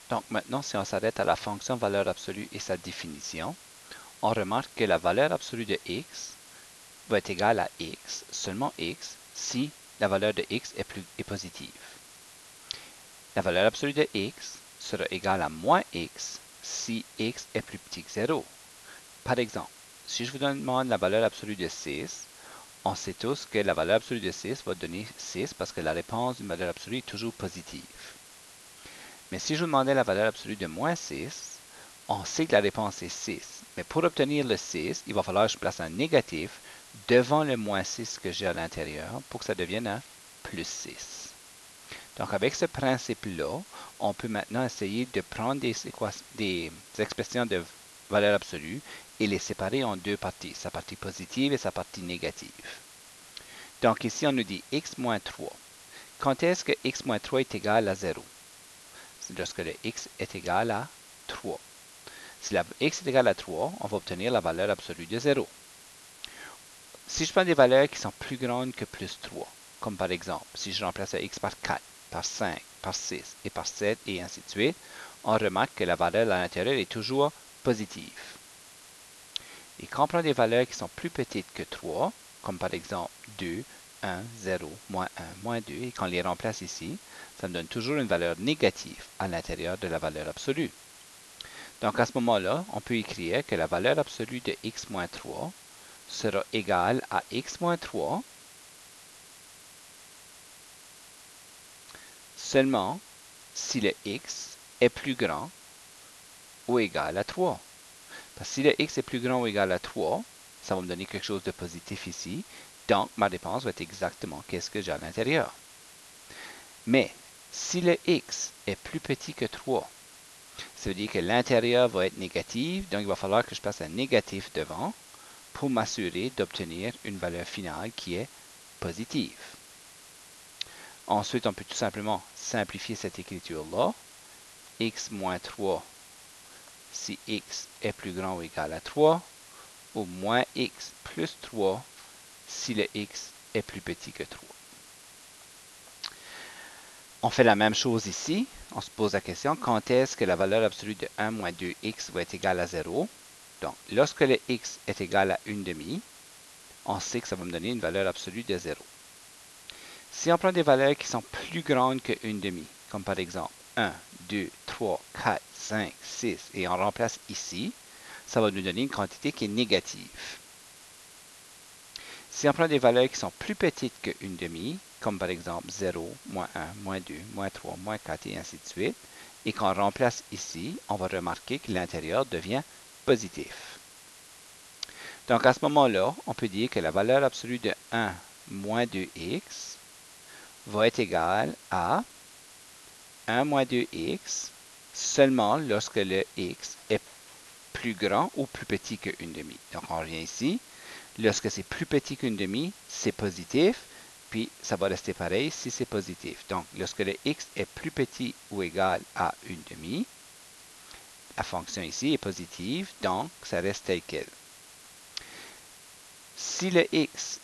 Donc maintenant, si on s'arrête à la fonction valeur absolue et sa définition, on remarque que la valeur absolue de x va être égale à x, seulement x, si la valeur de x est positive. La valeur absolue de x sera égale à moins x si x est plus petit que 0. Par exemple, si je vous demande la valeur absolue de 6, on sait tous que la valeur absolue de 6 va donner 6 parce que la réponse d'une valeur absolue est toujours positive. Mais si je vous demandais la valeur absolue de moins 6, on sait que la réponse est 6. Mais pour obtenir le 6, il va falloir que je place un négatif devant le moins 6 que j'ai à l'intérieur pour que ça devienne un plus 6. Donc avec ce principe-là, on peut maintenant essayer de prendre des expressions de valeur absolue et les séparer en deux parties, sa partie positive et sa partie négative. Donc ici, on nous dit x moins 3. Quand est-ce que x moins 3 est égal à 0? C'est lorsque le x est égal à 3. Si la x est égal à 3, on va obtenir la valeur absolue de 0. Si je prends des valeurs qui sont plus grandes que plus 3, comme par exemple, si je remplace x par 4, par 5, par 6 et par 7 et ainsi de suite, on remarque que la valeur à l'intérieur est toujours positive. Et quand on prend des valeurs qui sont plus petites que 3, comme par exemple 2, 1, 0, moins 1, moins 2, et qu'on les remplace ici, ça me donne toujours une valeur négative à l'intérieur de la valeur absolue. Donc à ce moment-là, on peut écrire que la valeur absolue de x moins 3 sera égale à x moins 3 seulement si le x est plus grand ou égal à 3. Parce que si le x est plus grand ou égal à 3, ça va me donner quelque chose de positif ici. Donc, ma réponse va être exactement qu'est-ce que j'ai à l'intérieur. Mais, si le x est plus petit que 3, ça veut dire que l'intérieur va être négatif, donc il va falloir que je passe un négatif devant pour m'assurer d'obtenir une valeur finale qui est positive. Ensuite, on peut tout simplement simplifier cette écriture-là. X moins 3 si x est plus grand ou égal à 3, ou moins x plus 3 si le x est plus petit que 3. On fait la même chose ici. On se pose la question, quand est-ce que la valeur absolue de 1 moins 2x va être égale à 0? Donc, lorsque le x est égal à 1 demi, on sait que ça va me donner une valeur absolue de 0. Si on prend des valeurs qui sont plus grandes que 1 demi, comme par exemple 1, 2, 3, 4, 5, 6, et on remplace ici, ça va nous donner une quantité qui est négative. Si on prend des valeurs qui sont plus petites que 1 demi, comme par exemple 0, moins 1, moins 2, moins 3, moins 4 et ainsi de suite, et qu'on remplace ici, on va remarquer que l'intérieur devient positif. Donc à ce moment-là, on peut dire que la valeur absolue de 1 moins 2x va être égale à 1 moins 2x seulement lorsque le x est plus grand ou plus petit que 1 demi. Donc on revient ici. Lorsque c'est plus petit qu'une demi, c'est positif, puis ça va rester pareil si c'est positif. Donc, lorsque le x est plus petit ou égal à une demi, la fonction ici est positive, donc ça reste tel quel. Si le x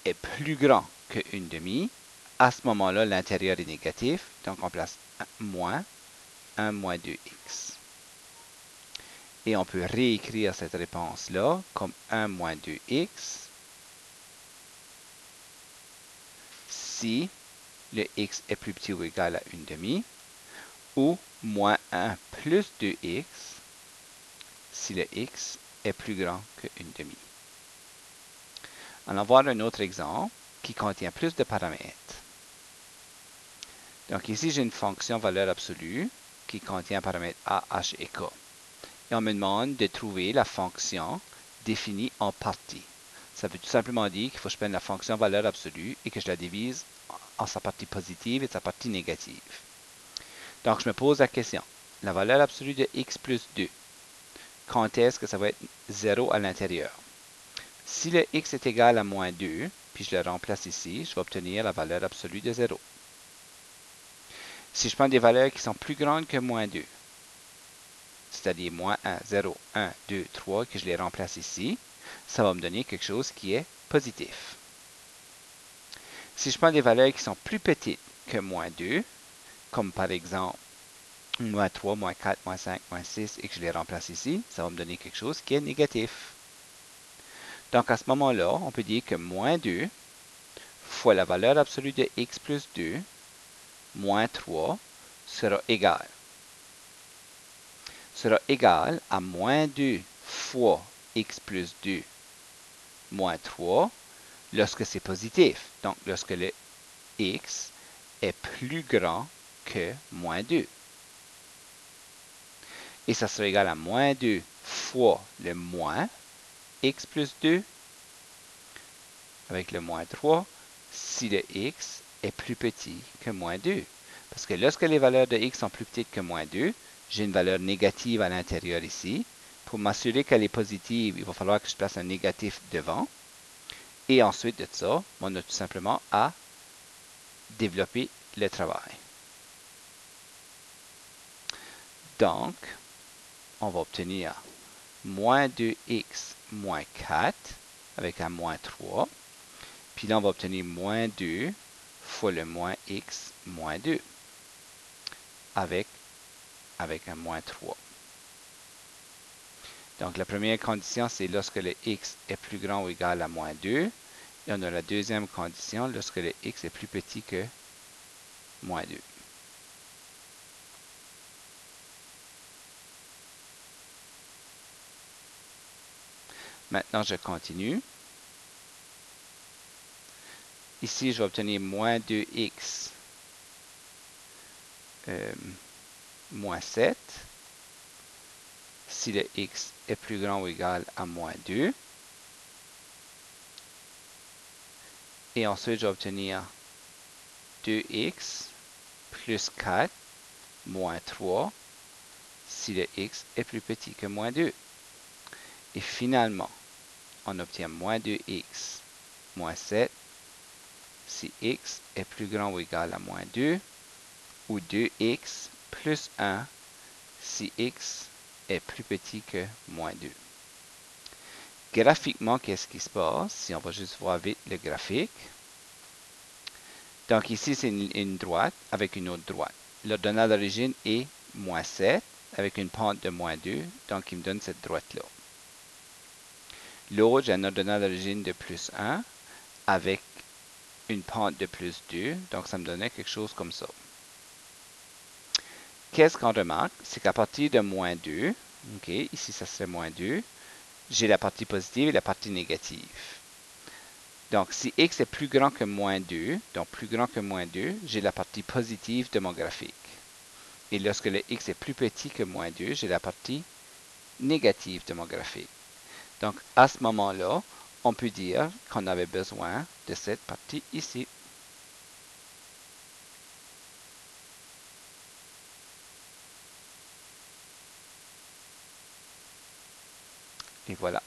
est plus grand que une demi, à ce moment-là, l'intérieur est négatif, donc on place moins 1 moins 2x. Et on peut réécrire cette réponse-là comme 1 moins 2x si le x est plus petit ou égal à une demi, ou moins 1 plus 2x si le x est plus grand que une demi. On va voir un autre exemple qui contient plus de paramètres. Donc ici, j'ai une fonction valeur absolue qui contient paramètres a, h et k. Et on me demande de trouver la fonction définie en partie. Ça veut tout simplement dire qu'il faut que je prenne la fonction valeur absolue et que je la divise en sa partie positive et sa partie négative. Donc, je me pose la question. La valeur absolue de x plus 2, quand est-ce que ça va être 0 à l'intérieur? Si le x est égal à moins 2, puis je le remplace ici, je vais obtenir la valeur absolue de 0. Si je prends des valeurs qui sont plus grandes que moins 2, c'est-à-dire moins 1, 0, 1, 2, 3, que je les remplace ici, ça va me donner quelque chose qui est positif. Si je prends des valeurs qui sont plus petites que moins 2, comme par exemple moins 3, moins 4, moins 5, moins 6, et que je les remplace ici, ça va me donner quelque chose qui est négatif. Donc à ce moment-là, on peut dire que moins 2 fois la valeur absolue de x plus 2 moins 3 sera égal à moins 2 fois x plus 2 moins 3 lorsque c'est positif. Donc lorsque le x est plus grand que moins 2. Et ça sera égal à moins 2 fois le moins x plus 2 avec le moins 3 si le x est plus petit que moins 2. Parce que lorsque les valeurs de x sont plus petites que moins 2, j'ai une valeur négative à l'intérieur ici. Pour m'assurer qu'elle est positive, il va falloir que je place un négatif devant. Et ensuite de ça, on a tout simplement à développer le travail. Donc, on va obtenir moins 2x moins 4 avec un moins 3. Puis là, on va obtenir moins 2 fois le moins x moins 2 avec un moins 3. Donc, la première condition, c'est lorsque le x est plus grand ou égal à moins 2. Et on a la deuxième condition lorsque le x est plus petit que moins 2. Maintenant, je continue. Ici, je vais obtenir moins 2x moins 7 si le x est plus grand ou égal à moins 2. Et ensuite, je vais obtenir 2x plus 4 moins 3 si le x est plus petit que moins 2. Et finalement, on obtient moins 2x moins 7 si x est plus grand ou égal à moins 2, ou 2x plus 1 si x est plus petit que moins 2. Graphiquement, qu'est-ce qui se passe? Si on va juste voir vite le graphique. Donc ici, c'est une droite avec une autre droite. L'ordonnale d'origine est moins 7 avec une pente de moins 2, donc il me donne cette droite-là. L'autre, j'ai un ordonnale d'origine de plus 1 avec une pente de plus 2, donc ça me donnait quelque chose comme ça. Qu'est-ce qu'on remarque? C'est qu'à partir de moins 2, ok, ici ça serait moins 2, j'ai la partie positive et la partie négative. Donc, si x est plus grand que moins 2, donc plus grand que moins 2, j'ai la partie positive de mon graphique. Et lorsque le x est plus petit que moins 2, j'ai la partie négative de mon graphique. Donc, à ce moment-là, on peut dire qu'on avait besoin de cette partie ici. Et voilà.